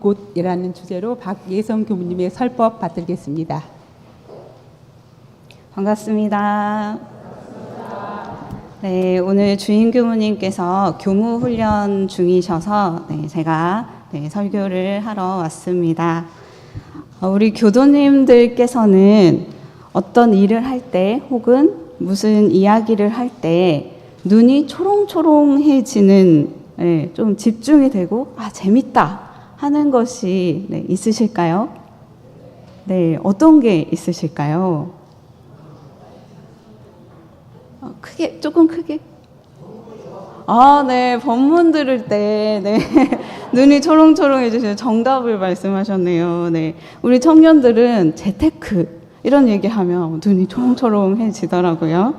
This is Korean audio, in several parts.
곧이라는 주제로 박예성 교무님의 설법 받들겠습니다. 반갑습니다. 네, 오늘 주임 교무님께서 교무 훈련 중이셔서 제가 설교를 하러 왔습니다. 우리 교도님들께서는 어떤 일을 할 때 혹은 무슨 이야기를 할 때 눈이 초롱초롱해지는 좀 집중이 되고 재밌다 하는 것이 있으실까요? 네, 어떤 게 있으실까요? 크게, 조금 크게. 네, 법문 들을 때, 눈이 초롱초롱해지시는 정답을 말씀하셨네요. 네, 우리 청년들은 재테크, 이런 얘기하면 눈이 초롱초롱해지더라고요.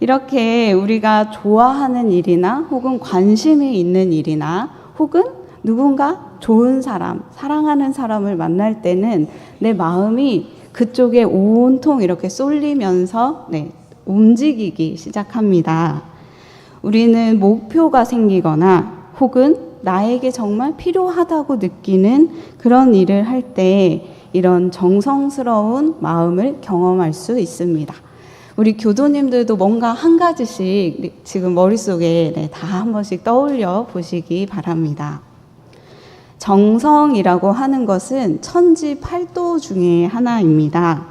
이렇게 우리가 좋아하는 일이나 혹은 관심이 있는 일이나 혹은 누군가 좋은 사람, 사랑하는 사람을 만날 때는 내 마음이 그쪽에 온통 이렇게 쏠리면서 움직이기 시작합니다. 우리는 목표가 생기거나 혹은 나에게 정말 필요하다고 느끼는 그런 일을 할 때 이런 정성스러운 마음을 경험할 수 있습니다. 우리 교도님들도 뭔가 한 가지씩 지금 머릿속에 다 한 번씩 떠올려 보시기 바랍니다. 정성이라고 하는 것은 천지팔도 중에 하나입니다.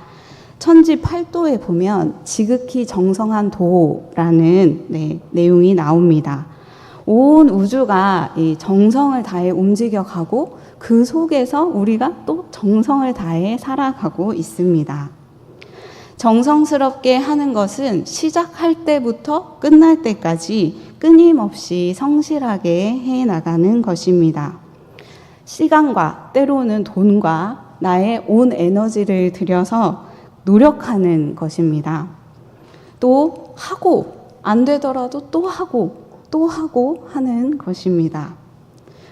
천지팔도에 보면 지극히 정성한 도라는 내용이 나옵니다. 온 우주가 이 정성을 다해 움직여가고 그 속에서 우리가 또 정성을 다해 살아가고 있습니다. 정성스럽게 하는 것은 시작할 때부터 끝날 때까지 끊임없이 성실하게 해나가는 것입니다. 시간과 때로는 돈과 나의 온 에너지를 들여서 노력하는 것입니다. 또 하고 안 되더라도 또 하고 하는 것입니다.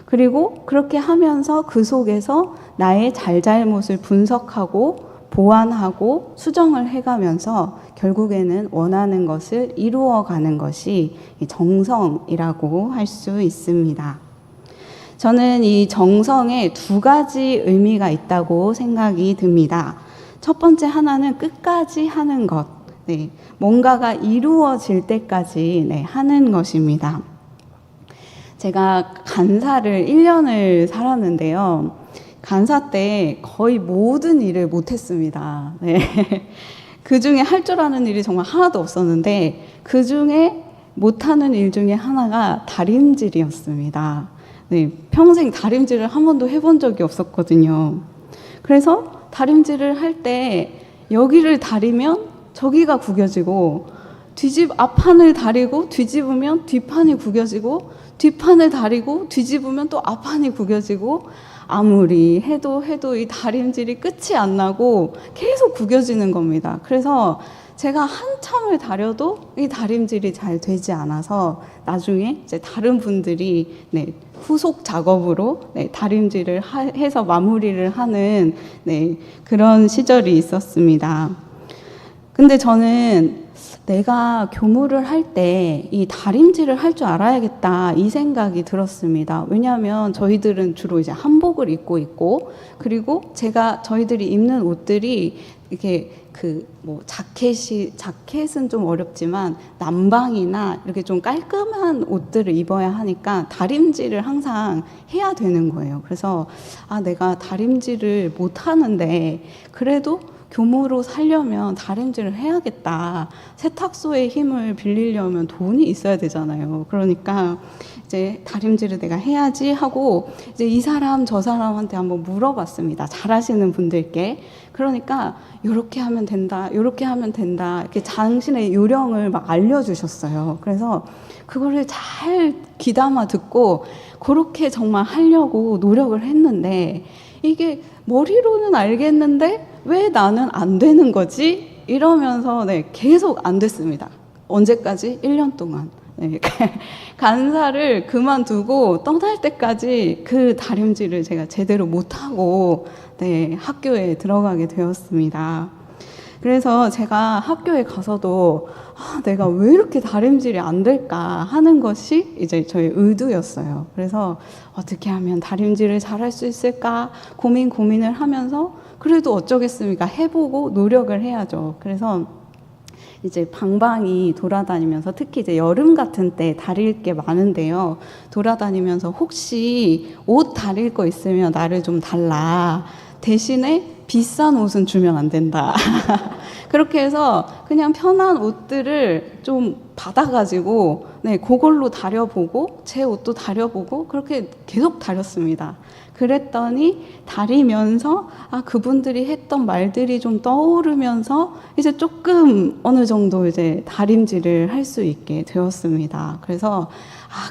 그리고 그렇게 하면서 그 속에서 나의 잘잘못을 분석하고 보완하고 수정을 해가면서 결국에는 원하는 것을 이루어가는 것이 정성이라고 할 수 있습니다. 저는 이 정성에 두 가지 의미가 있다고 생각이 듭니다. 첫 번째 하나는 끝까지 하는 것, 뭔가가 이루어질 때까지 하는 것입니다. 제가 간사를 1년을 살았는데요. 간사 때 거의 모든 일을 못했습니다. 그 중에 할 줄 아는 일이 정말 하나도 없었는데 그 중에 못하는 일 중에 하나가 다림질이었습니다. 평생 다림질을 한 번도 해본 적이 없었거든요. 그래서 다림질을 할 때 여기를 다리면 저기가 구겨지고 앞판을 다리고 뒤집으면 뒷판이 구겨지고 뒷판을 다리고 뒤집으면 또 앞판이 구겨지고 아무리 해도 이 다림질이 끝이 안 나고 계속 구겨지는 겁니다. 그래서 제가 한참을 다려도 이 다림질이 잘 되지 않아서 나중에 이제 다른 분들이 후속 작업으로 다림질을 해서 마무리를 하는 그런 시절이 있었습니다. 근데 저는 내가 교무를 할 때 이 다림질을 할 줄 알아야겠다 이 생각이 들었습니다. 왜냐하면 저희들은 주로 이제 한복을 입고 있고 그리고 저희들이 입는 옷들이 이렇게 자켓은 좀 어렵지만 남방이나 이렇게 좀 깔끔한 옷들을 입어야 하니까 다림질을 항상 해야 되는 거예요. 그래서 내가 다림질을 못 하는데 그래도 교무로 살려면 다림질을 해야겠다. 세탁소의 힘을 빌리려면 돈이 있어야 되잖아요. 그러니까 이제 다림질을 내가 해야지 하고 이제 이 사람 저 사람한테 한번 물어봤습니다. 잘하시는 분들께. 그러니까 이렇게 하면 된다, 이렇게 하면 된다. 이렇게 당신의 요령을 막 알려주셨어요. 그래서 그거를 잘 귀담아 듣고 그렇게 정말 하려고 노력을 했는데 이게 머리로는 알겠는데 왜 나는 안 되는 거지? 이러면서 계속 안 됐습니다. 언제까지? 1년 동안. 간사를 그만두고 떠날 때까지 그 다림질을 제가 제대로 못하고 학교에 들어가게 되었습니다. 그래서 제가 학교에 가서도 내가 왜 이렇게 다림질이 안 될까 하는 것이 이제 저의 의도였어요. 그래서 어떻게 하면 다림질을 잘할 수 있을까 고민을 하면서 그래도 어쩌겠습니까? 해보고 노력을 해야죠. 그래서 이제 방방이 돌아다니면서 특히 이제 여름 같은 때 다릴 게 많은데요. 돌아다니면서 혹시 옷 다릴 거 있으면 나를 좀 달라. 대신에 비싼 옷은 주면 안 된다. 그렇게 해서 그냥 편한 옷들을 좀 받아가지고 그걸로 다려보고 제 옷도 다려보고 그렇게 계속 다렸습니다. 그랬더니 다리면서 그분들이 했던 말들이 좀 떠오르면서 이제 조금 어느 정도 이제 다림질을 할 수 있게 되었습니다. 그래서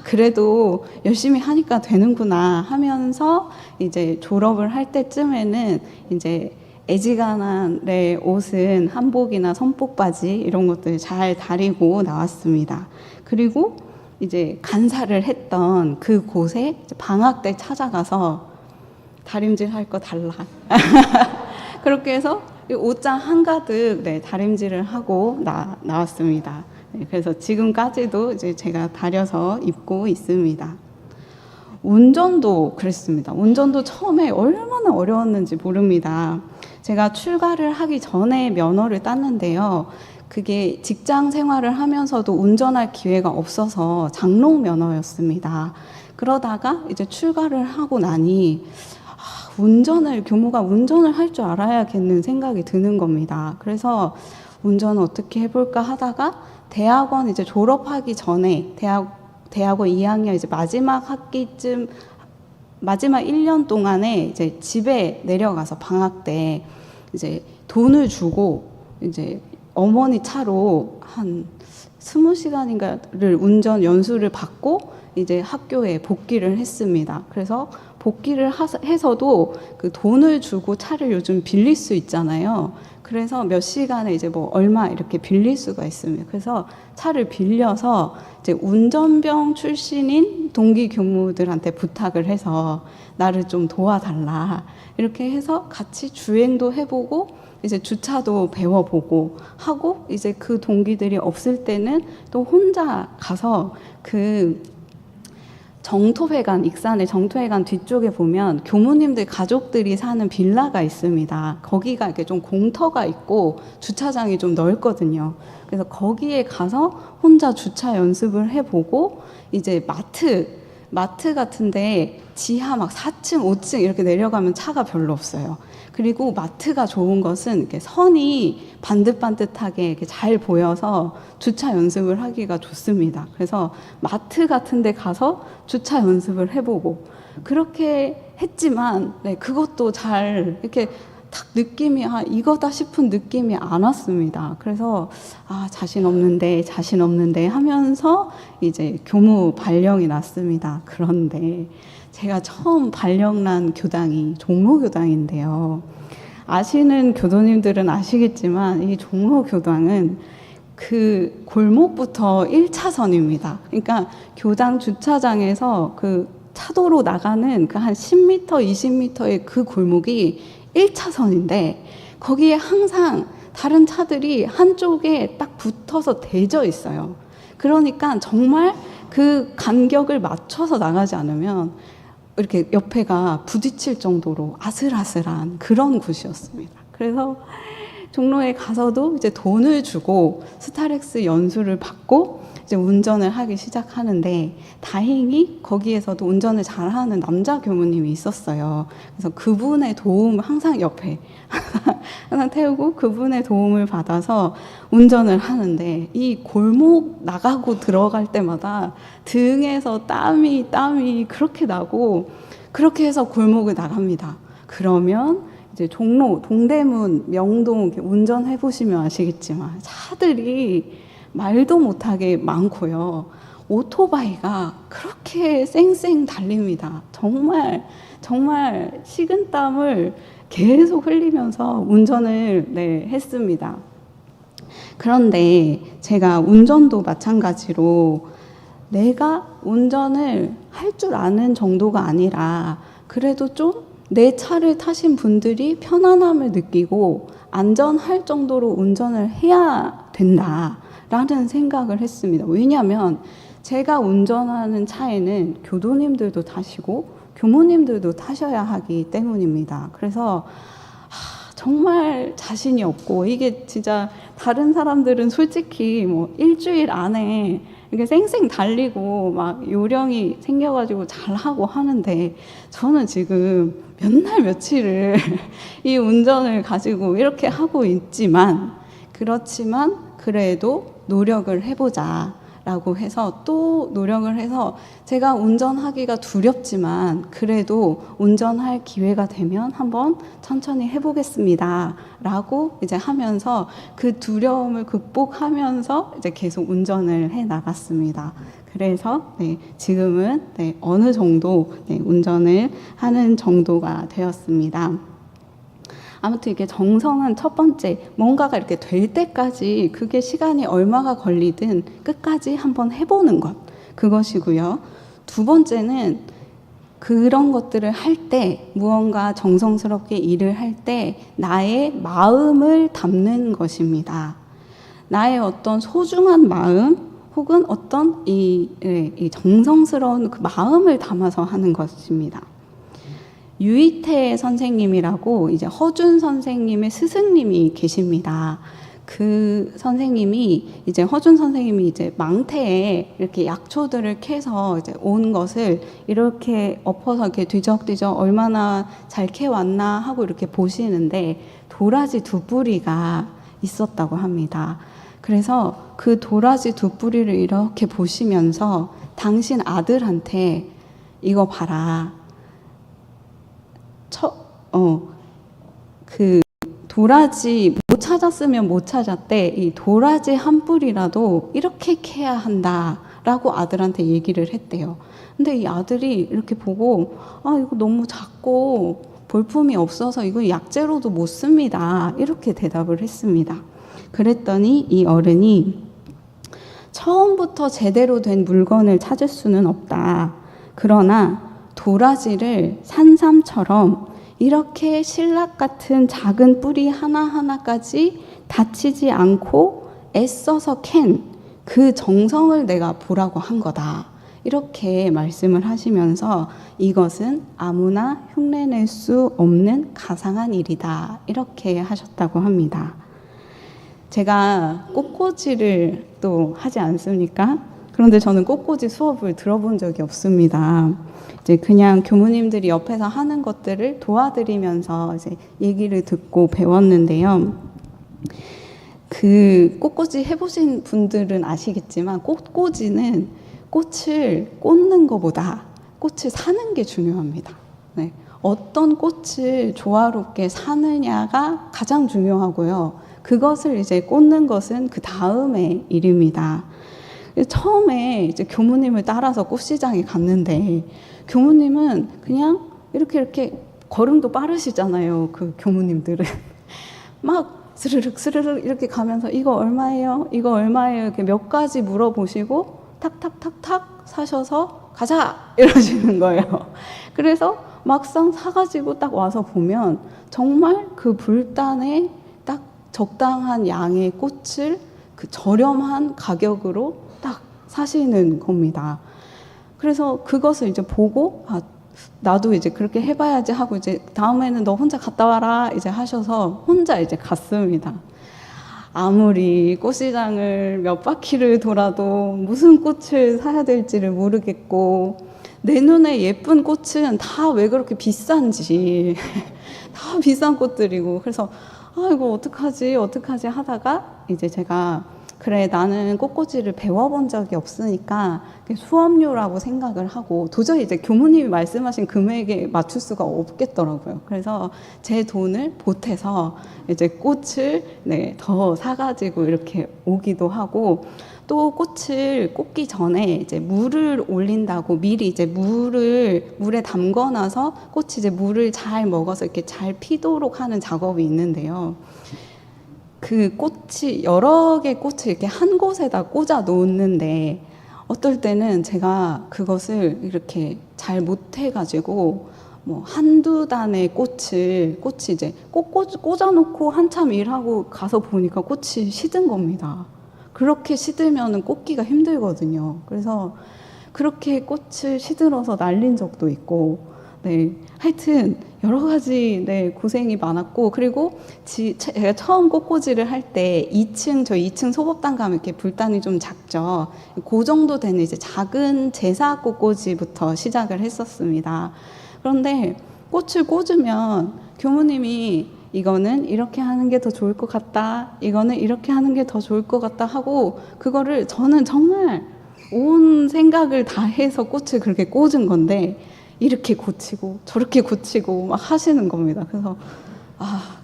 그래도 열심히 하니까 되는구나 하면서 이제 졸업을 할 때쯤에는 이제 애지간한 옷은 한복이나 선복 바지 이런 것들 잘 다리고 나왔습니다. 그리고 이제 간사를 했던 그 곳에 방학 때 찾아가서 다림질 할 거 달라. 그렇게 해서 옷장 한가득 다림질을 하고 나왔습니다. 그래서 지금까지도 이제 제가 다려서 입고 있습니다. 운전도 그랬습니다. 운전도 처음에 얼마나 어려웠는지 모릅니다. 제가 출가를 하기 전에 면허를 땄는데요. 그게 직장 생활을 하면서도 운전할 기회가 없어서 장롱 면허였습니다. 그러다가 이제 출가를 하고 나니 교모가 운전을 할 줄 알아야겠는 생각이 드는 겁니다. 그래서 운전을 어떻게 해볼까 하다가 대학원 이제 졸업하기 전에 대학원 2학년 이제 마지막 학기쯤 마지막 1년 동안에 이제 집에 내려가서 방학 때 이제 돈을 주고 이제 어머니 차로 한 20시간인가를 운전 연수를 받고 이제 학교에 복귀를 했습니다. 그래서 복귀를 해서도 그 돈을 주고 차를 요즘 빌릴 수 있잖아요. 그래서 몇 시간에 이제 뭐 얼마 이렇게 빌릴 수가 있습니다. 그래서 차를 빌려서 이제 운전병 출신인 동기 교무들한테 부탁을 해서 나를 좀 도와달라. 이렇게 해서 같이 주행도 해보고 이제 주차도 배워보고 하고 이제 그 동기들이 없을 때는 또 혼자 가서 그 정토회관, 익산의 정토회관 뒤쪽에 보면 교무님들 가족들이 사는 빌라가 있습니다. 거기가 이렇게 좀 공터가 있고 주차장이 좀 넓거든요. 그래서 거기에 가서 혼자 주차 연습을 해보고 이제 마트 같은데 지하 막 4층, 5층 이렇게 내려가면 차가 별로 없어요. 그리고 마트가 좋은 것은 이렇게 선이 반듯반듯하게 이렇게 잘 보여서 주차 연습을 하기가 좋습니다. 그래서 마트 같은 데 가서 주차 연습을 해보고 그렇게 했지만 그것도 잘 이렇게 딱 느낌이 이거다 싶은 느낌이 안 왔습니다. 그래서 자신 없는데 하면서 이제 교무 발령이 났습니다. 그런데 제가 처음 발령난 교당이 종로교당인데요. 아시는 교도님들은 아시겠지만 이 종로교당은 그 골목부터 1차선입니다. 그러니까 교당 주차장에서 그 차도로 나가는 그 한 10m, 20m의 그 골목이 1차선인데 거기에 항상 다른 차들이 한쪽에 딱 붙어서 대져 있어요. 그러니까 정말 그 간격을 맞춰서 나가지 않으면 이렇게 옆에가 부딪힐 정도로 아슬아슬한 그런 곳이었습니다. 그래서 종로에 가서도 이제 돈을 주고 스타렉스 연수를 받고 이제 운전을 하기 시작하는데 다행히 거기에서도 운전을 잘하는 남자 교무님이 있었어요. 그래서 그분의 도움 항상 옆에 항상 태우고 그분의 도움을 받아서 운전을 하는데 이 골목 나가고 들어갈 때마다 등에서 땀이 그렇게 나고 그렇게 해서 골목을 나갑니다. 그러면 이제 종로, 동대문, 명동 이렇게 운전해 보시면 아시겠지만 차들이 말도 못하게 많고요. 오토바이가 그렇게 쌩쌩 달립니다. 정말 식은땀을 계속 흘리면서 운전을 했습니다. 그런데 제가 운전도 마찬가지로 내가 운전을 할 줄 아는 정도가 아니라 그래도 좀 내 차를 타신 분들이 편안함을 느끼고 안전할 정도로 운전을 해야 된다라는 생각을 했습니다. 왜냐하면 제가 운전하는 차에는 교도님들도 타시고 교무님들도 타셔야 하기 때문입니다. 그래서 정말 자신이 없고, 이게 진짜 다른 사람들은 솔직히 뭐 일주일 안에 이렇게 쌩쌩 달리고 막 요령이 생겨가지고 잘하고 하는데, 저는 지금 몇 날 며칠을 이 운전을 가지고 이렇게 하고 있지만, 그렇지만 그래도 노력을 해보자 라고 해서 또 노력을 해서, 제가 운전하기가 두렵지만 그래도 운전할 기회가 되면 한번 천천히 해보겠습니다 라고 이제 하면서 그 두려움을 극복하면서 이제 계속 운전을 해 나갔습니다. 그래서 지금은 어느 정도 운전을 하는 정도가 되었습니다. 아무튼 이게 정성은 첫 번째, 뭔가가 이렇게 될 때까지 그게 시간이 얼마가 걸리든 끝까지 한번 해보는 것, 그것이고요. 두 번째는 그런 것들을 할 때, 무언가 정성스럽게 일을 할 때 나의 마음을 담는 것입니다. 나의 어떤 소중한 마음 혹은 어떤 이 정성스러운 그 마음을 담아서 하는 것입니다. 유이태 선생님이라고 이제 허준 선생님의 스승님이 계십니다. 그 선생님이 이제 허준 선생님이 이제 망태에 이렇게 약초들을 캐서 이제 온 것을 이렇게 엎어서 이렇게 뒤적뒤적 얼마나 잘 캐왔나 하고 이렇게 보시는데, 도라지 두 뿌리가 있었다고 합니다. 그래서 그 도라지 두 뿌리를 이렇게 보시면서 당신 아들한테 이거 봐라. 그 도라지 못 찾았으면 못 찾았대. 이 도라지 한 뿌리라도 이렇게 캐야 한다라고 아들한테 얘기를 했대요. 근데 이 아들이 이렇게 보고, 이거 너무 작고 볼품이 없어서 이거 약재로도 못 씁니다. 이렇게 대답을 했습니다. 그랬더니 이 어른이, 처음부터 제대로 된 물건을 찾을 수는 없다. 그러나 도라지를 산삼처럼 이렇게 신락 같은 작은 뿌리 하나하나까지 다치지 않고 애써서 캔 그 정성을 내가 보라고 한 거다. 이렇게 말씀을 하시면서 이것은 아무나 흉내낼 수 없는 가상한 일이다. 이렇게 하셨다고 합니다. 제가 꽃꽂이를 또 하지 않습니까? 그런데 저는 꽃꽂이 수업을 들어본 적이 없습니다. 이제 그냥 교무님들이 옆에서 하는 것들을 도와드리면서 이제 얘기를 듣고 배웠는데요. 그 꽃꽂이 해보신 분들은 아시겠지만, 꽃꽂이는 꽃을 꽂는 것보다 꽃을 사는 게 중요합니다. 어떤 꽃을 조화롭게 사느냐가 가장 중요하고요. 그것을 이제 꽂는 것은 그 다음의 일입니다. 처음에 이제 교무님을 따라서 꽃시장에 갔는데, 교무님은 그냥 이렇게 걸음도 빠르시잖아요. 그 교무님들은 막 스르륵 스르륵 이렇게 가면서 이거 얼마예요? 이거 얼마예요? 이렇게 몇 가지 물어보시고 탁탁탁탁 사셔서 가자 이러시는 거예요. 그래서 막상 사가지고 딱 와서 보면 정말 그 불단에 딱 적당한 양의 꽃을 그 저렴한 가격으로 딱 사시는 겁니다. 그래서 그것을 이제 보고, 나도 이제 그렇게 해봐야지 하고, 이제 다음에는 너 혼자 갔다 와라 이제 하셔서 혼자 이제 갔습니다. 아무리 꽃시장을 몇 바퀴를 돌아도 무슨 꽃을 사야 될지를 모르겠고, 내 눈에 예쁜 꽃은 다 왜 그렇게 비싼지 다 비싼 꽃들이고, 그래서 이거 어떡하지 하다가 이제 제가, 그래, 나는 꽃꽂이를 배워본 적이 없으니까 수업료라고 생각을 하고, 도저히 이제 교무님이 말씀하신 금액에 맞출 수가 없겠더라고요. 그래서 제 돈을 보태서 이제 꽃을 더 사가지고 이렇게 오기도 하고, 또 꽃을 꽂기 전에 이제 물을 올린다고 미리 이제 물에 담궈놔서 꽃이 이제 물을 잘 먹어서 이렇게 잘 피도록 하는 작업이 있는데요. 그 꽃이 여러 개 꽃을 이렇게 한 곳에다 꽂아 놓는데, 어떨 때는 제가 그것을 이렇게 잘 못해가지고 뭐 한두 단의 꽃이 이제 꽃 꽂아놓고 한참 일하고 가서 보니까 꽃이 시든 겁니다. 그렇게 시들면은 꽂기가 힘들거든요. 그래서 그렇게 꽃을 시들어서 날린 적도 있고, 네, 하여튼 여러 가지 네, 고생이 많았고, 그리고 제가 처음 꽃꽂이를 할 때 저희 2층 소법당 가면 이렇게 불단이 좀 작죠. 그 정도 되는 이제 작은 제사 꽃꽂이부터 시작을 했었습니다. 그런데 꽃을 꽂으면 교무님이 이거는 이렇게 하는 게 더 좋을 것 같다, 이거는 이렇게 하는 게 더 좋을 것 같다 하고, 그거를 저는 정말 온 생각을 다 해서 꽃을 그렇게 꽂은 건데 이렇게 고치고 저렇게 고치고 막 하시는 겁니다. 그래서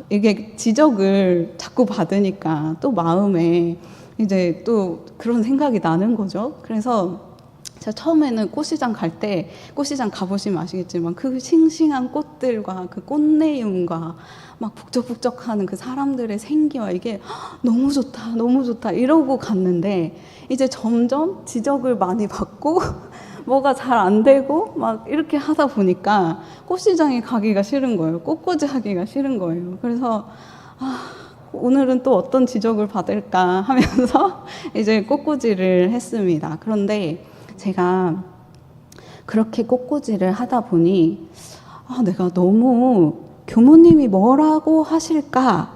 이게 지적을 자꾸 받으니까 또 마음에 이제 또 그런 생각이 나는 거죠. 그래서 제가 처음에는 꽃시장 갈 때, 꽃시장 가보시면 아시겠지만 그 싱싱한 꽃들과 그 꽃내음과 막 북적북적하는 그 사람들의 생기와 이게 너무 좋다, 너무 좋다 이러고 갔는데, 이제 점점 지적을 많이 받고 뭐가 잘 안 되고 막 이렇게 하다 보니까 꽃시장에 가기가 싫은 거예요. 꽃꽂이 하기가 싫은 거예요. 그래서 오늘은 또 어떤 지적을 받을까 하면서 이제 꽃꽂이를 했습니다. 그런데 제가 그렇게 꽃꽂이를 하다 보니 내가 너무 교무님이 뭐라고 하실까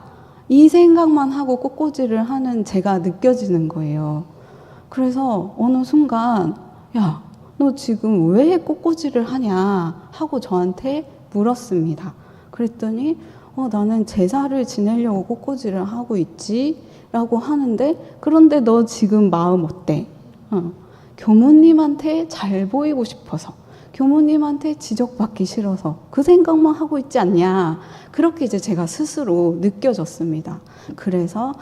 이 생각만 하고 꽃꽂이를 하는 제가 느껴지는 거예요. 그래서 어느 순간 야, 너 지금 왜 꽃꽂이를 하냐 하고 저한테 물었습니다. 그랬더니 나는 제사를 지내려고 꽃꽂이를 하고 있지 라고 하는데, 그런데 너 지금 마음 어때? 교무님한테 잘 보이고 싶어서, 교무님한테 지적받기 싫어서 그 생각만 하고 있지 않냐. 그렇게 이제 제가 스스로 느껴졌습니다. 그래서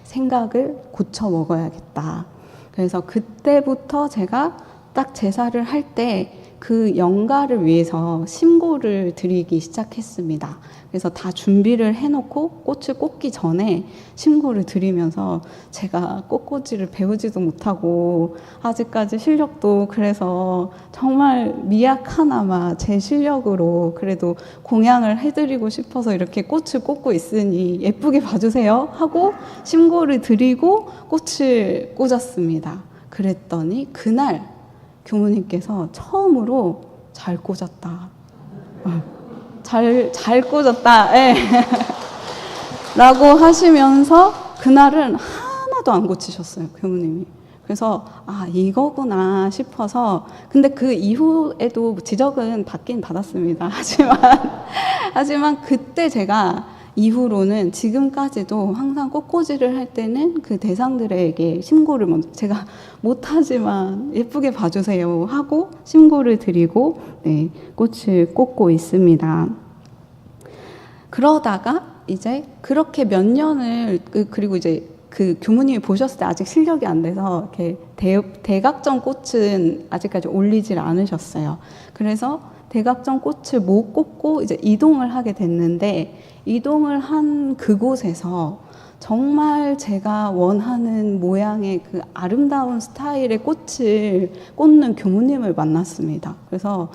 생각을 고쳐 먹어야겠다. 그래서 그때부터 제가 딱 제사를 할 때 그 영가를 위해서 심고를 드리기 시작했습니다. 그래서 다 준비를 해놓고 꽃을 꽂기 전에 심고를 드리면서, 제가 꽃꽂이를 배우지도 못하고 아직까지 실력도 그래서 정말 미약하나마 제 실력으로 그래도 공양을 해드리고 싶어서 이렇게 꽃을 꽂고 있으니 예쁘게 봐주세요 하고 심고를 드리고 꽃을 꽂았습니다. 그랬더니 그날 교무님께서 처음으로 잘 꽂았다. 잘 꽂았다. 네. 라고 하시면서 그날은 하나도 안 고치셨어요, 교무님이. 그래서 이거구나 싶어서, 근데 그 이후에도 지적은 받긴 받았습니다. 하지만 그때 제가 이후로는 지금까지도 항상 꽃꽂이를 할 때는 그 대상들에게 심고를 먼저, 제가 못하지만 예쁘게 봐주세요 하고 심고를 드리고 네, 꽃을 꽂고 있습니다. 그러다가 이제 그렇게 몇 년을 그리고 이제 그 교무님이 보셨을 때 아직 실력이 안 돼서 이렇게 대각점 꽃은 아직까지 올리질 않으셨어요. 그래서 대각점 꽃을 못 꽂고 이제 이동을 하게 됐는데, 이동을 한 그곳에서 정말 제가 원하는 모양의 그 아름다운 스타일의 꽃을 꽂는 교무님을 만났습니다. 그래서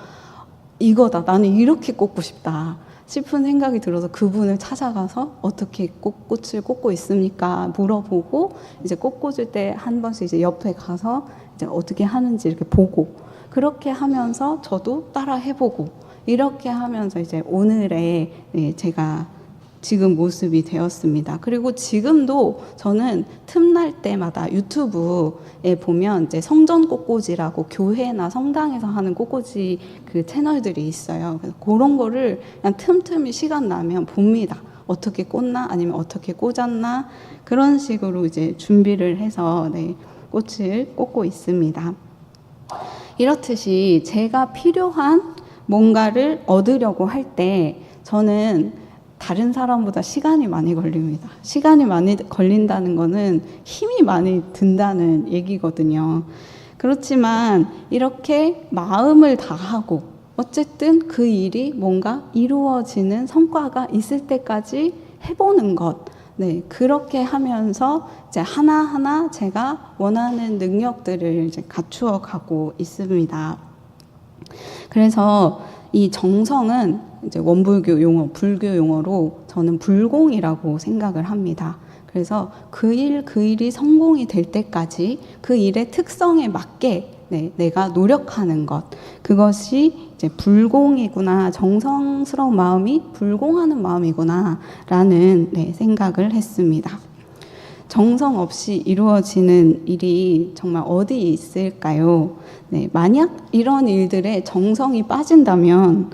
이거다, 나는 이렇게 꽂고 싶다 싶은 생각이 들어서 그분을 찾아가서 어떻게 꽃을 꽂고 있습니까? 물어보고, 이제 꽃 꽂을 때 한 번씩 이제 옆에 가서 이제 어떻게 하는지 이렇게 보고, 그렇게 하면서 저도 따라 해보고, 이렇게 하면서 이제 오늘의 제가 지금 모습이 되었습니다. 그리고 지금도 저는 틈날 때마다 유튜브에 보면 이제 성전 꽃꽂이라고 교회나 성당에서 하는 꽃꽂이 그 채널들이 있어요. 그래서 그런 거를 그냥 틈틈이 시간 나면 봅니다. 어떻게 꽂나 아니면 어떻게 꽂았나, 그런 식으로 이제 준비를 해서 꽃을 꽂고 있습니다. 이렇듯이 제가 필요한 뭔가를 얻으려고 할 때 저는 다른 사람보다 시간이 많이 걸립니다. 시간이 많이 걸린다는 거는 힘이 많이 든다는 얘기거든요. 그렇지만 이렇게 마음을 다하고 어쨌든 그 일이 뭔가 이루어지는 성과가 있을 때까지 해보는 것, 그렇게 하면서 이제 하나하나 제가 원하는 능력들을 이제 갖추어 가고 있습니다. 그래서 이 정성은 이제 원불교 용어, 불교 용어로 저는 불공이라고 생각을 합니다. 그래서 그 일이 성공이 될 때까지 그 일의 특성에 맞게 내가 노력하는 것, 그것이 이제 불공이구나, 정성스러운 마음이 불공하는 마음이구나라는 생각을 했습니다. 정성 없이 이루어지는 일이 정말 어디 있을까요? 만약 이런 일들에 정성이 빠진다면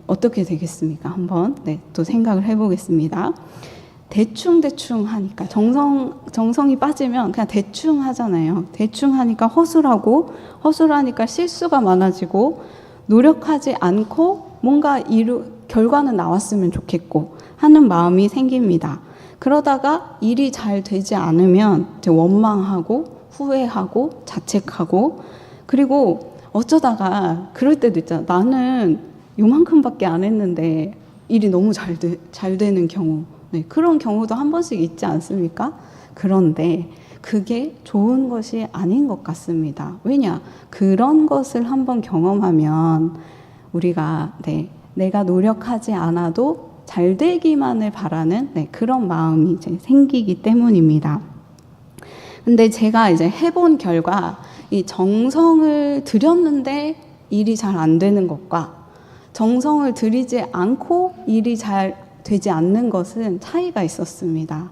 어떻게 되겠습니까? 한번 또 생각을 해보겠습니다. 대충 하니까 정성이 빠지면 그냥 대충 하잖아요. 대충 하니까 허술하니까 실수가 많아지고, 노력하지 않고 뭔가 결과는 나왔으면 좋겠고 하는 마음이 생깁니다. 그러다가 일이 잘 되지 않으면 이제 원망하고 후회하고 자책하고, 그리고 어쩌다가 그럴 때도 있잖아. 나는 요만큼밖에 안 했는데 일이 너무 잘 되는 경우, 그런 경우도 한 번씩 있지 않습니까? 그런데 그게 좋은 것이 아닌 것 같습니다. 왜냐? 그런 것을 한번 경험하면 우리가 내가 노력하지 않아도 잘 되기만을 바라는 그런 마음이 이제 생기기 때문입니다. 근데 제가 이제 해본 결과, 이 정성을 들였는데 일이 잘 안 되는 것과 정성을 들이지 않고 일이 잘 되지 않는 것은 차이가 있었습니다.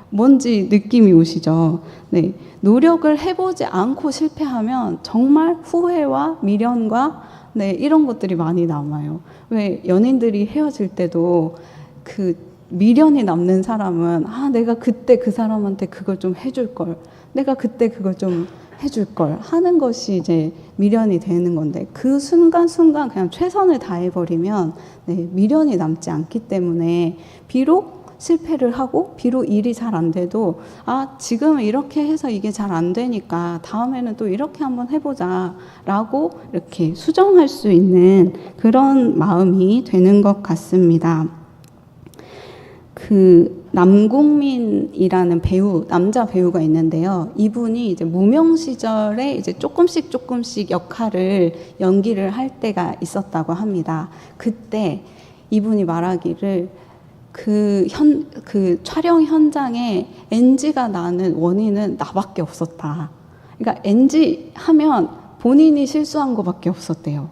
뭔지 느낌이 오시죠? 노력을 해보지 않고 실패하면 정말 후회와 미련과 이런 것들이 많이 남아요. 왜 연인들이 헤어질 때도 그 미련이 남는 사람은 내가 그때 그 사람한테 그걸 좀 해줄 걸, 내가 그때 그걸 좀 해줄 걸 하는 것이 이제 미련이 되는 건데, 그 순간순간 그냥 최선을 다해버리면 미련이 남지 않기 때문에, 비록 실패를 하고 비록 일이 잘 안 돼도 지금 이렇게 해서 이게 잘 안 되니까 다음에는 또 이렇게 한번 해보자 라고 이렇게 수정할 수 있는 그런 마음이 되는 것 같습니다. 그 남궁민이라는 남자 배우가 있는데요. 이분이 이제 무명 시절에 이제 조금씩 역할을 연기를 할 때가 있었다고 합니다. 그때 이분이 말하기를 그 촬영 현장에 NG가 나는 원인은 나밖에 없었다. 그러니까 NG 하면 본인이 실수한 것밖에 없었대요.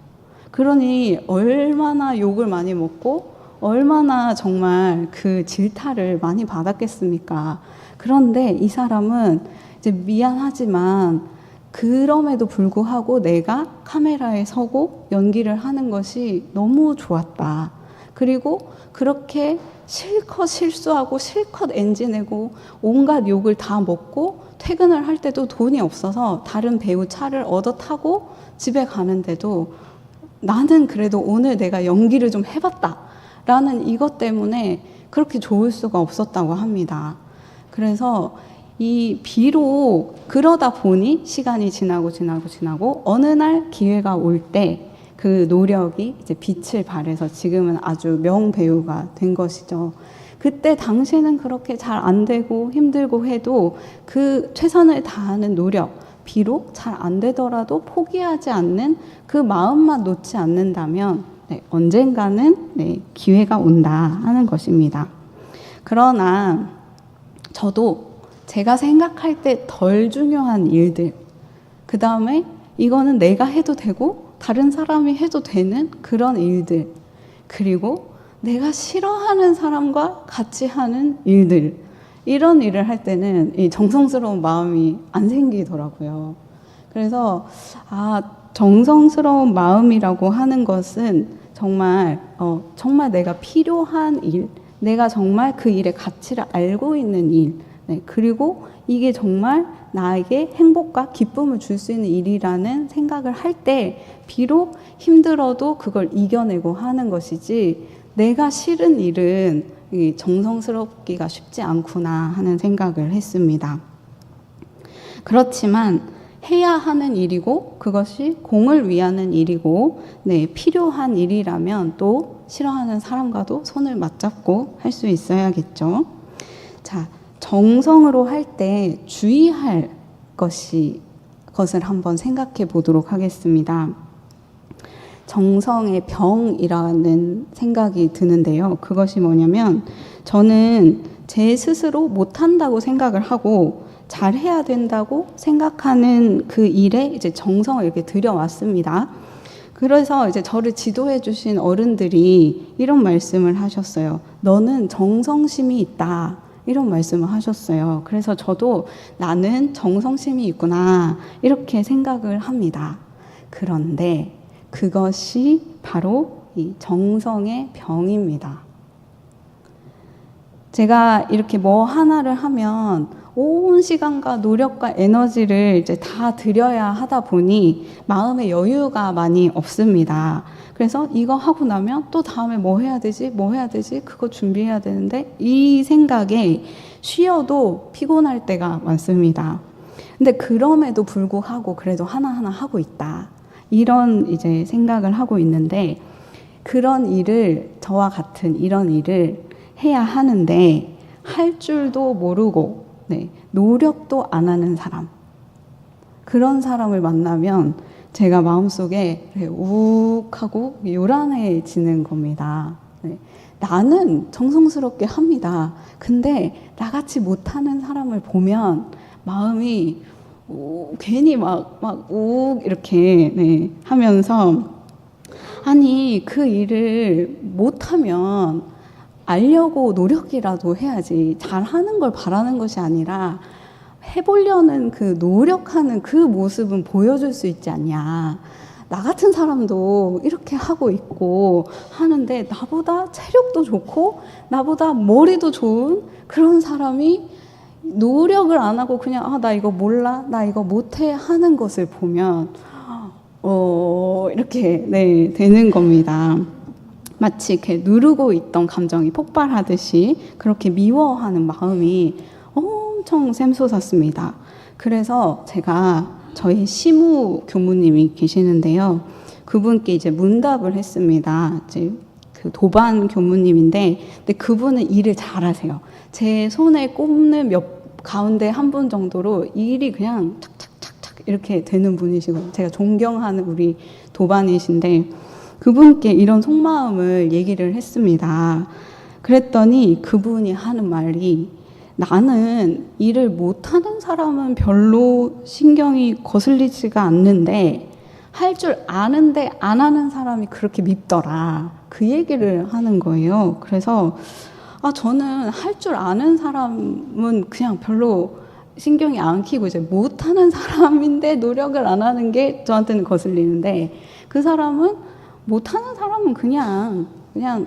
그러니 얼마나 욕을 많이 먹고 얼마나 정말 그 질타를 많이 받았겠습니까? 그런데 이 사람은 이제 미안하지만 그럼에도 불구하고 내가 카메라에 서고 연기를 하는 것이 너무 좋았다. 그리고 그렇게 실컷 실수하고 실컷 NG 내고 온갖 욕을 다 먹고 퇴근을 할 때도 돈이 없어서 다른 배우 차를 얻어 타고 집에 가는데도 나는 그래도 오늘 내가 연기를 좀 해봤다 라는 이것 때문에 그렇게 좋을 수가 없었다고 합니다. 그래서 비록 그러다 보니 시간이 지나고 어느 날 기회가 올 때 그 노력이 이제 빛을 발해서 지금은 아주 명배우가 된 것이죠. 그때 당시에는 그렇게 잘 안 되고 힘들고 해도 그 최선을 다하는 노력, 비록 잘 안 되더라도 포기하지 않는 그 마음만 놓지 않는다면 언젠가는 기회가 온다 하는 것입니다. 그러나 저도 제가 생각할 때 덜 중요한 일들, 그 다음에 이거는 내가 해도 되고 다른 사람이 해도 되는 그런 일들, 그리고 내가 싫어하는 사람과 같이 하는 일들, 이런 일을 할 때는 이 정성스러운 마음이 안 생기더라고요. 그래서 정성스러운 마음이라고 하는 것은 정말 내가 필요한 일, 내가 정말 그 일의 가치를 알고 있는 일, 그리고 이게 정말 나에게 행복과 기쁨을 줄 수 있는 일이라는 생각을 할 때 비록 힘들어도 그걸 이겨내고 하는 것이지, 내가 싫은 일은 정성스럽기가 쉽지 않구나 하는 생각을 했습니다. 그렇지만 해야 하는 일이고 그것이 공을 위하는 일이고 필요한 일이라면 또 싫어하는 사람과도 손을 맞잡고 할 수 있어야겠죠. 자, 정성으로 할 때 주의할 것을 한번 생각해 보도록 하겠습니다. 정성의 병이라는 생각이 드는데요. 그것이 뭐냐면 저는 제 스스로 못한다고 생각을 하고 잘해야 된다고 생각하는 그 일에 이제 정성을 이렇게 들여왔습니다. 그래서 이제 저를 지도해 주신 어른들이 이런 말씀을 하셨어요. 너는 정성심이 있다. 이런 말씀을 하셨어요. 그래서 저도 나는 정성심이 있구나. 이렇게 생각을 합니다. 그런데 그것이 바로 이 정성의 병입니다. 제가 이렇게 뭐 하나를 하면 온 시간과 노력과 에너지를 이제 다 들여야 하다 보니 마음의 여유가 많이 없습니다. 그래서 이거 하고 나면 또 다음에 뭐 해야 되지? 뭐 해야 되지? 그거 준비해야 되는데 이 생각에 쉬어도 피곤할 때가 많습니다. 근데 그럼에도 불구하고 그래도 하나하나 하고 있다. 이런 이제 생각을 하고 있는데 그런 일을 저와 같은 이런 일을 해야 하는데 할 줄도 모르고 노력도 안 하는 사람 그런 사람을 만나면 제가 마음속에 욱하고 요란해지는 겁니다. 나는 정성스럽게 합니다. 근데 나같이 못하는 사람을 보면 마음이 괜히 욱 이렇게 하면서 아니 그 일을 못하면 알려고 노력이라도 해야지 잘하는 걸 바라는 것이 아니라 해보려는 그 노력하는 그 모습은 보여줄 수 있지 않냐. 나 같은 사람도 이렇게 하고 있고 하는데 나보다 체력도 좋고 나보다 머리도 좋은 그런 사람이 노력을 안 하고 그냥 나 이거 몰라 나 이거 못해 하는 것을 보면 이렇게 되는 겁니다. 마치 이렇게 누르고 있던 감정이 폭발하듯이 그렇게 미워하는 마음이 엄청 샘솟았습니다. 그래서 제가 저희 시무 교무님이 계시는데요. 그분께 이제 문답을 했습니다. 이제 그 도반 교무님인데, 근데 그분은 일을 잘하세요. 제 손에 꼽는 가운데 한 분 정도로 일이 그냥 착착착착 이렇게 되는 분이시고 제가 존경하는 우리 도반이신데 그분께 이런 속마음을 얘기를 했습니다. 그랬더니 그분이 하는 말이 나는 일을 못하는 사람은 별로 신경이 거슬리지가 않는데 할 줄 아는데 안 하는 사람이 그렇게 밉더라. 그 얘기를 하는 거예요. 그래서 저는 할 줄 아는 사람은 그냥 별로 신경이 안 키고 이제 못하는 사람인데 노력을 안 하는 게 저한테는 거슬리는데 그 사람은 못하는 사람은 그냥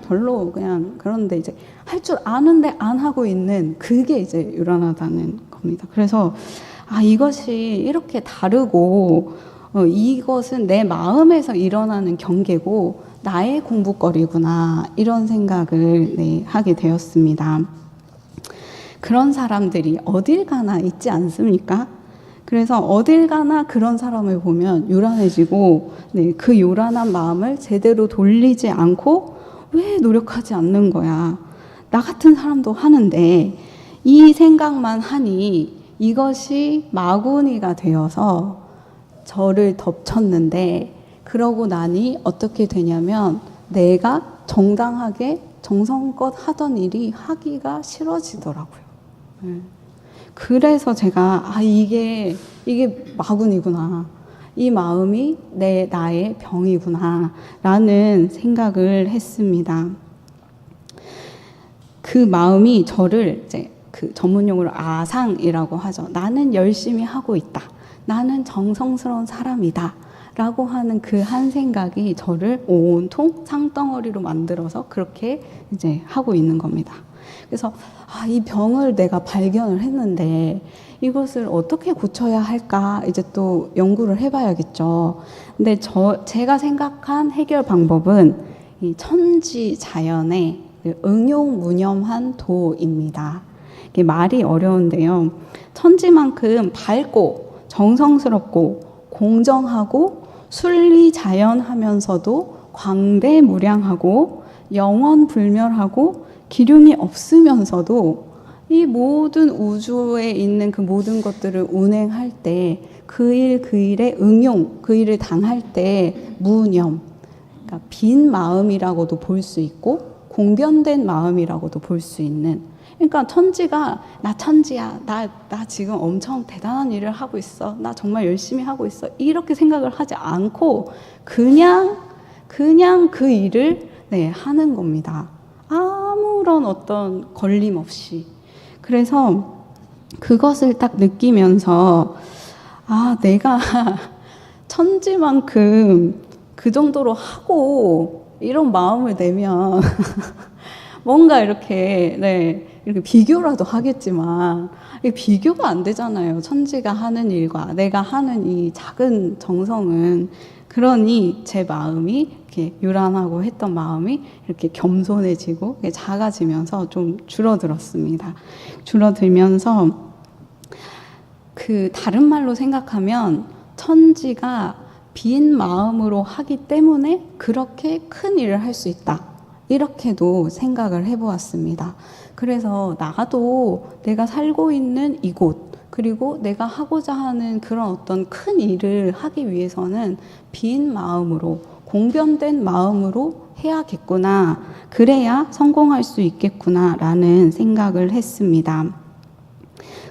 별로 그냥 그런데 이제 할 줄 아는데 안 하고 있는 그게 이제 요란하다는 겁니다. 그래서 이것이 이렇게 다르고 이것은 내 마음에서 일어나는 경계고 나의 공부거리구나 이런 생각을 하게 되었습니다. 그런 사람들이 어딜 가나 있지 않습니까? 그래서 어딜 가나 그런 사람을 보면 요란해지고 그 요란한 마음을 제대로 돌리지 않고 왜 노력하지 않는 거야? 나 같은 사람도 하는데 이 생각만 하니 이것이 마구니가 되어서 저를 덮쳤는데 그러고 나니 어떻게 되냐면 내가 정당하게 정성껏 하던 일이 하기가 싫어지더라고요. 그래서 제가 이게 마군이구나. 이 마음이 나의 병이구나 라는 생각을 했습니다. 그 마음이 저를 이제 그 전문용어로 아상이라고 하죠. 나는 열심히 하고 있다. 나는 정성스러운 사람이다. 라고 하는 그 한 생각이 저를 온통 상덩어리로 만들어서 그렇게 이제 하고 있는 겁니다. 그래서 이 병을 내가 발견을 했는데 이것을 어떻게 고쳐야 할까 이제 또 연구를 해봐야겠죠. 근데 제가 생각한 해결 방법은 이 천지자연의 응용무념한 도입니다. 이게 말이 어려운데요. 천지만큼 밝고 정성스럽고 공정하고 순리자연하면서도 광대무량하고 영원불멸하고 기륭이 없으면서도 이 모든 우주에 있는 그 모든 것들을 운행할 때 그 일의 응용, 그 일을 당할 때 무념, 그러니까 빈 마음이라고도 볼 수 있고 공변된 마음이라고도 볼 수 있는, 그러니까 천지가 나 천지야, 나 지금 엄청 대단한 일을 하고 있어, 나 정말 열심히 하고 있어, 이렇게 생각을 하지 않고 그냥 그 일을 하는 겁니다. 아무런 어떤 걸림 없이. 그래서 그것을 딱 느끼면서 내가 천지만큼 그 정도로 하고 이런 마음을 내면 뭔가 이렇게 비교라도 하겠지만 이게 비교가 안 되잖아요. 천지가 하는 일과 내가 하는 이 작은 정성은. 그러니 제 마음이 이렇게 요란하고 했던 마음이 이렇게 겸손해지고 작아지면서 좀 줄어들었습니다. 줄어들면서 그 다른 말로 생각하면 천지가 빈 마음으로 하기 때문에 그렇게 큰 일을 할 수 있다, 이렇게도 생각을 해보았습니다. 그래서 나도 내가 살고 있는 이곳, 그리고 내가 하고자 하는 그런 어떤 큰 일을 하기 위해서는 빈 마음으로, 공변된 마음으로 해야겠구나, 그래야 성공할 수 있겠구나 라는 생각을 했습니다.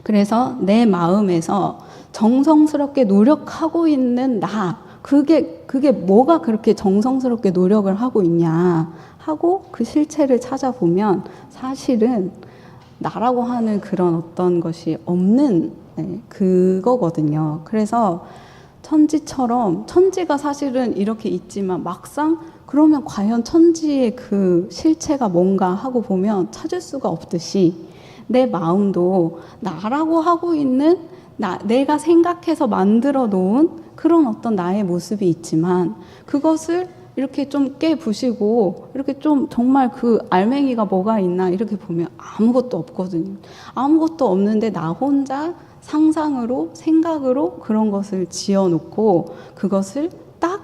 그래서 내 마음에서 정성스럽게 노력하고 있는 나, 그게 뭐가 그렇게 정성스럽게 노력을 하고 있냐 하고 그 실체를 찾아보면 사실은 나라고 하는 그런 어떤 것이 없는 그거거든요. 그래서 천지가 사실은 이렇게 있지만 막상 그러면 과연 천지의 그 실체가 뭔가 하고 보면 찾을 수가 없듯이 내 마음도 나라고 하고 있는 내가 생각해서 만들어 놓은 그런 어떤 나의 모습이 있지만 그것을 이렇게 좀 깨부시고 이렇게 좀 정말 그 알맹이가 뭐가 있나 이렇게 보면 아무것도 없거든요. 아무것도 없는데 나 혼자 상상으로, 생각으로 그런 것을 지어놓고 그것을 딱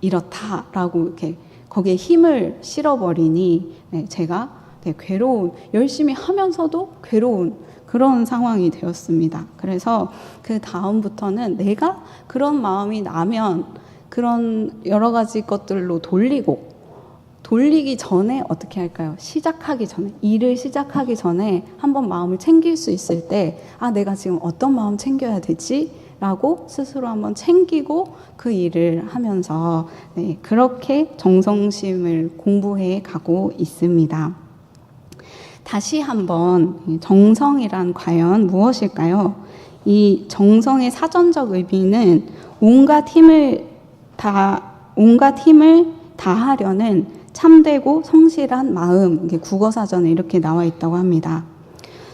이렇다라고 이렇게 거기에 힘을 실어버리니 제가 괴로운, 열심히 하면서도 괴로운 그런 상황이 되었습니다. 그래서 그 다음부터는 내가 그런 마음이 나면 그런 여러 가지 것들로 돌리기 전에 어떻게 할까요? 시작하기 전에, 일을 시작하기 전에 한번 마음을 챙길 수 있을 때 내가 지금 어떤 마음 챙겨야 되지? 라고 스스로 한번 챙기고 그 일을 하면서 그렇게 정성심을 공부해 가고 있습니다. 다시 한번 정성이란 과연 무엇일까요? 이 정성의 사전적 의미는 온갖 힘을 다하려는 참되고 성실한 마음, 이게 국어사전에 이렇게 나와 있다고 합니다.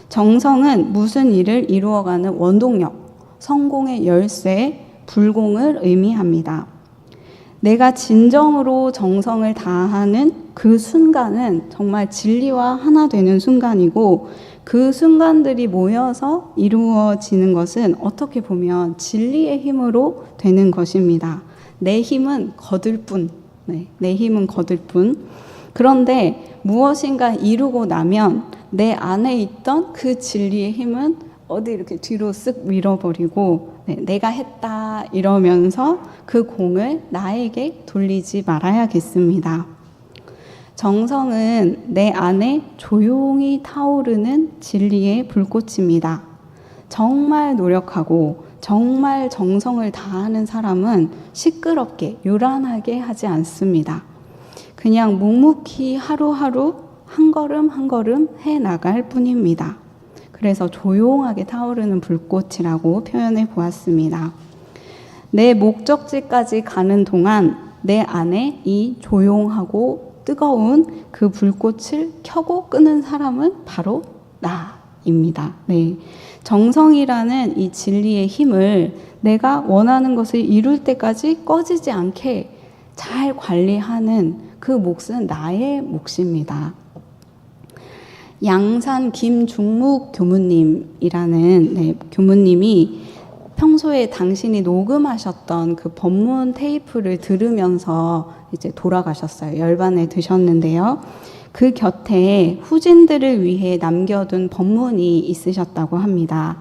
정성은 무슨 일을 이루어가는 원동력, 성공의 열쇠, 불공을 의미합니다. 내가 진정으로 정성을 다하는 그 순간은 정말 진리와 하나 되는 순간이고 그 순간들이 모여서 이루어지는 것은 어떻게 보면 진리의 힘으로 되는 것입니다. 내 힘은 거들 뿐. 내 힘은 거들 뿐. 그런데 무엇인가 이루고 나면 내 안에 있던 그 진리의 힘은 어디 이렇게 뒤로 쓱 밀어버리고 내가 했다 이러면서 그 공을 나에게 돌리지 말아야겠습니다. 정성은 내 안에 조용히 타오르는 진리의 불꽃입니다. 정말 노력하고 정말 정성을 다하는 사람은 시끄럽게 요란하게 하지 않습니다. 그냥 묵묵히 하루하루 한 걸음 한 걸음 해나갈 뿐입니다. 그래서 조용하게 타오르는 불꽃이라고 표현해 보았습니다. 내 목적지까지 가는 동안 내 안에 이 조용하고 뜨거운 그 불꽃을 켜고 끄는 사람은 바로 나입니다. 정성이라는 이 진리의 힘을 내가 원하는 것을 이룰 때까지 꺼지지 않게 잘 관리하는 그 몫은 나의 몫입니다. 양산 김중묵 교무님이라는 교무님이 평소에 당신이 녹음하셨던 그 법문 테이프를 들으면서 이제 돌아가셨어요. 열반에 드셨는데요. 그 곁에 후진들을 위해 남겨둔 법문이 있으셨다고 합니다.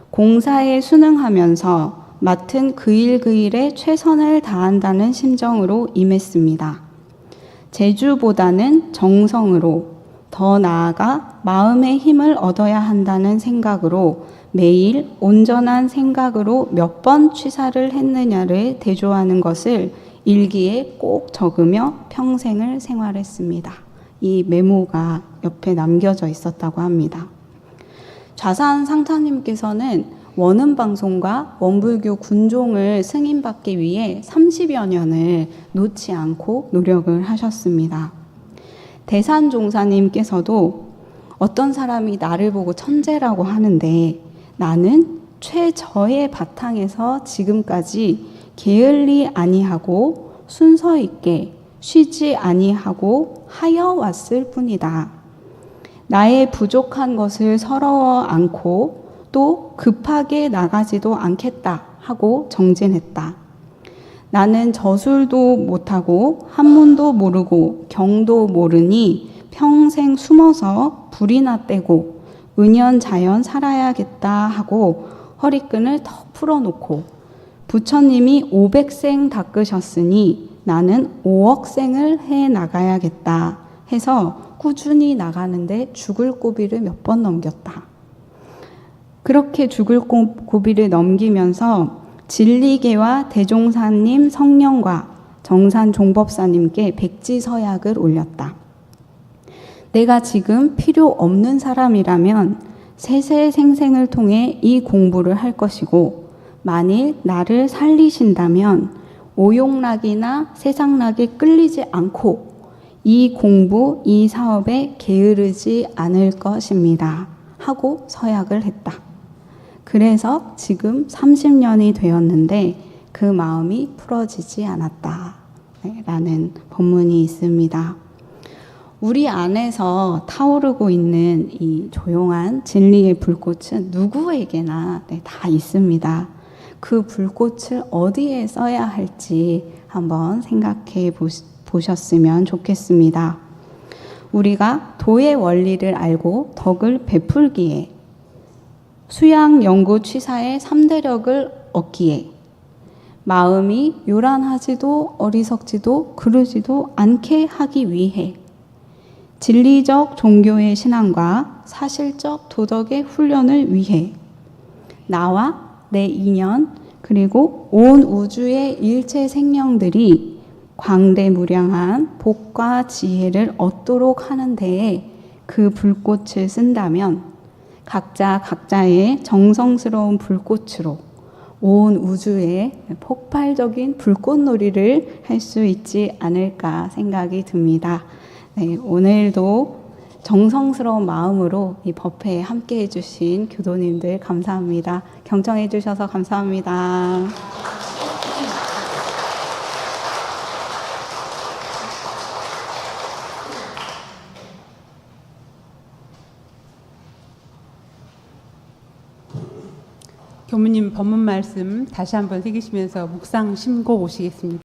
공사에 순응하면서 맡은 그 일에 최선을 다한다는 심정으로 임했습니다. 재주보다는 정성으로, 더 나아가 마음의 힘을 얻어야 한다는 생각으로 매일 온전한 생각으로 몇 번 취사를 했느냐를 대조하는 것을 일기에 꼭 적으며 평생을 생활했습니다. 이 메모가 옆에 남겨져 있었다고 합니다. 좌산 상사님께서는 원음방송과 원불교 군종을 승인받기 위해 30여 년을 놓지 않고 노력을 하셨습니다. 대산종사님께서도 어떤 사람이 나를 보고 천재라고 하는데 나는 최저의 바탕에서 지금까지 게을리 아니하고 순서 있게 쉬지 아니하고 하여 왔을 뿐이다. 나의 부족한 것을 서러워 않고 또 급하게 나가지도 않겠다 하고 정진했다. 나는 저술도 못하고 한문도 모르고 경도 모르니 평생 숨어서 불이나 떼고 은연자연 살아야겠다 하고 허리끈을 턱 풀어놓고 부처님이 500생 닦으셨으니 나는 5억 생을 해 나가야겠다 해서 꾸준히 나가는데 죽을 고비를 몇 번 넘겼다. 그렇게 죽을 고비를 넘기면서 진리계와 대종사님 성령과 정산 종법사님께 백지서약을 올렸다. 내가 지금 필요 없는 사람이라면 세세생생을 통해 이 공부를 할 것이고 만일 나를 살리신다면 오용락이나 세상락에 끌리지 않고 이 공부, 이 사업에 게으르지 않을 것입니다. 하고 서약을 했다. 그래서 지금 30년이 되었는데 그 마음이 풀어지지 않았다. 라는 본문이 있습니다. 우리 안에서 타오르고 있는 이 조용한 진리의 불꽃은 누구에게나 다 있습니다. 그 불꽃을 어디에 써야 할지 한번 생각해 보셨으면 좋겠습니다. 우리가 도의 원리를 알고 덕을 베풀기에 수양, 연구, 취사의 3대력을 얻기에 마음이 요란하지도 어리석지도 그러지도 않게 하기 위해 진리적 종교의 신앙과 사실적 도덕의 훈련을 위해 나와 내 인연 그리고 온 우주의 일체 생명들이 광대무량한 복과 지혜를 얻도록 하는 데에 그 불꽃을 쓴다면 각자 각자의 정성스러운 불꽃으로 온 우주에 폭발적인 불꽃놀이를 할 수 있지 않을까 생각이 듭니다. 네, 오늘도 정성스러운 마음으로 이 법회에 함께 해주신 교도님들 감사합니다. 경청해 주셔서 감사합니다. 교무님 법문 말씀 다시 한번 새기시면서 묵상 심고 오시겠습니다.